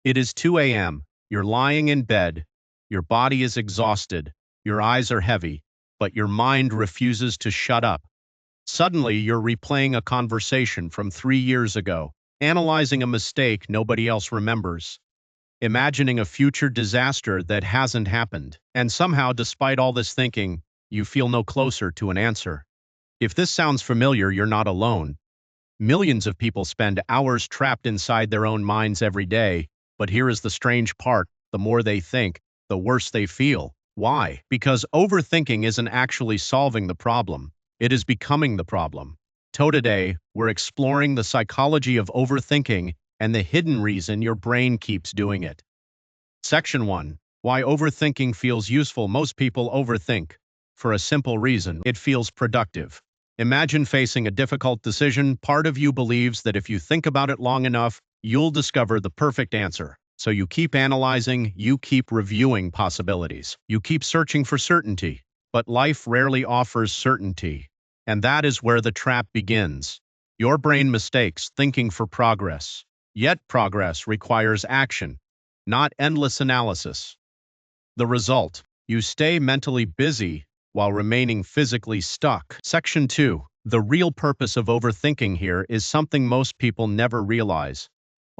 It is 2 a.m. You're lying in bed. Your body is exhausted. Your eyes are heavy, but your mind refuses to shut up. Suddenly, you're replaying a conversation from 3 years ago, analyzing a mistake nobody else remembers, imagining a future disaster that hasn't happened. And somehow, despite all this thinking, you feel no closer to an answer. If this sounds familiar, you're not alone. Millions of people spend hours trapped inside their own minds every day, but here is the strange part: the more they think, the worse they feel. Why? Because overthinking isn't actually solving the problem, it is becoming the problem. So today, we're exploring the psychology of overthinking and the hidden reason your brain keeps doing it. Section 1. Why overthinking feels useful. Most people overthink for a simple reason: it feels productive. Imagine facing a difficult decision. Part of you believes that if you think about it long enough, you'll discover the perfect answer. So you keep analyzing, you keep reviewing possibilities, you keep searching for certainty. But life rarely offers certainty. And that is where the trap begins. Your brain mistakes thinking for progress. Yet progress requires action, not endless analysis. The result: you stay mentally busy while remaining physically stuck. Section 2. The real purpose of overthinking here is something most people never realize.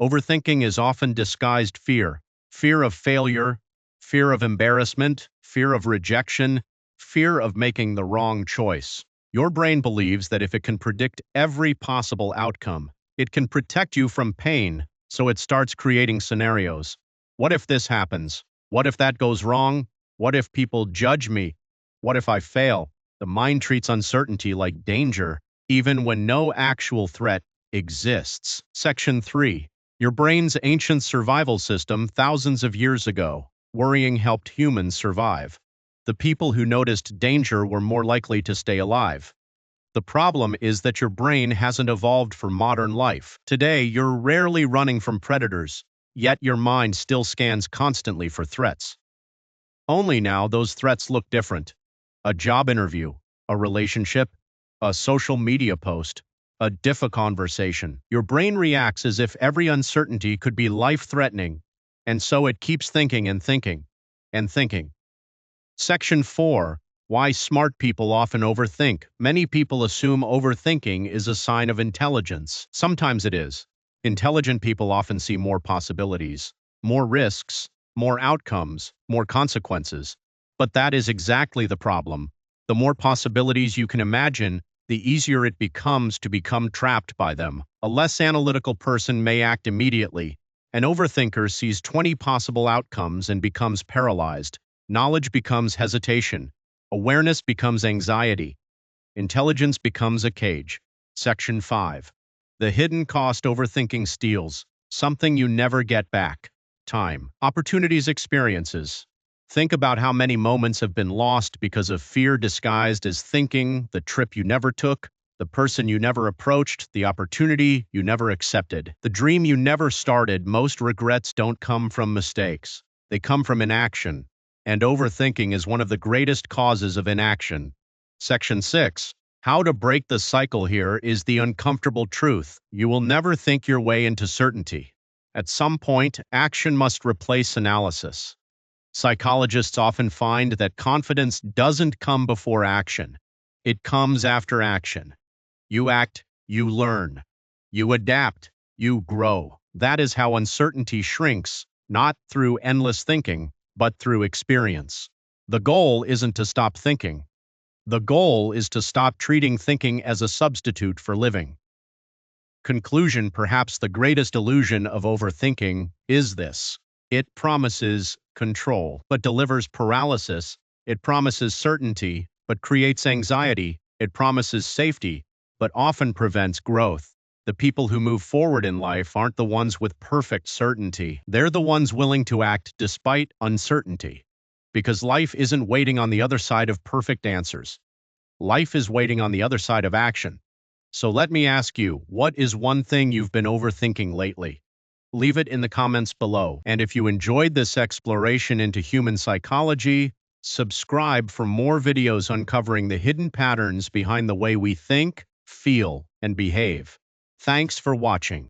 Overthinking is often disguised fear. Fear of failure, fear of embarrassment, fear of rejection, fear of making the wrong choice. Your brain believes that if it can predict every possible outcome, it can protect you from pain, so it starts creating scenarios. What if this happens? What if that goes wrong? What if people judge me? What if I fail? The mind treats uncertainty like danger, even when no actual threat exists. Section 3. Your brain's ancient survival system thousands of years ago. Worrying helped humans survive. The people who noticed danger were more likely to stay alive. The problem is that your brain hasn't evolved for modern life. Today, you're rarely running from predators, yet your mind still scans constantly for threats. Only now those threats look different. A job interview, a relationship, a social media post, a difficult conversation. Your brain reacts as if every uncertainty could be life-threatening, and so it keeps thinking and thinking and thinking. Section 4. Why smart people often overthink. Many people assume overthinking is a sign of intelligence. Sometimes it is. Intelligent people often see more possibilities, more risks, more outcomes, more consequences. But that is exactly the problem. The more possibilities you can imagine, the easier it becomes to become trapped by them. A less analytical person may act immediately. An overthinker sees 20 possible outcomes and becomes paralyzed. Knowledge becomes hesitation. Awareness becomes anxiety. Intelligence becomes a cage. Section 5. The hidden cost overthinking steals. Something you never get back. Time, opportunities, experiences. Think about how many moments have been lost because of fear disguised as thinking: the trip you never took, the person you never approached, the opportunity you never accepted, the dream you never started. Most regrets don't come from mistakes. They come from inaction. And overthinking is one of the greatest causes of inaction. Section 6. How to break the cycle. Here is the uncomfortable truth. You will never think your way into certainty. At some point, action must replace analysis. Psychologists often find that confidence doesn't come before action. It comes after action. You act, you learn. You adapt, you grow. That is how uncertainty shrinks, not through endless thinking, but through experience. The goal isn't to stop thinking. The goal is to stop treating thinking as a substitute for living. Conclusion: perhaps the greatest illusion of overthinking is this: it promises control, but delivers paralysis. It promises certainty, but creates anxiety. It promises safety, but often prevents growth. The people who move forward in life aren't the ones with perfect certainty. They're the ones willing to act despite uncertainty. Because life isn't waiting on the other side of perfect answers. Life is waiting on the other side of action. So let me ask you, what is one thing you've been overthinking lately? Leave it in the comments below. And if you enjoyed this exploration into human psychology, subscribe for more videos uncovering the hidden patterns behind the way we think, feel, and behave. Thanks for watching.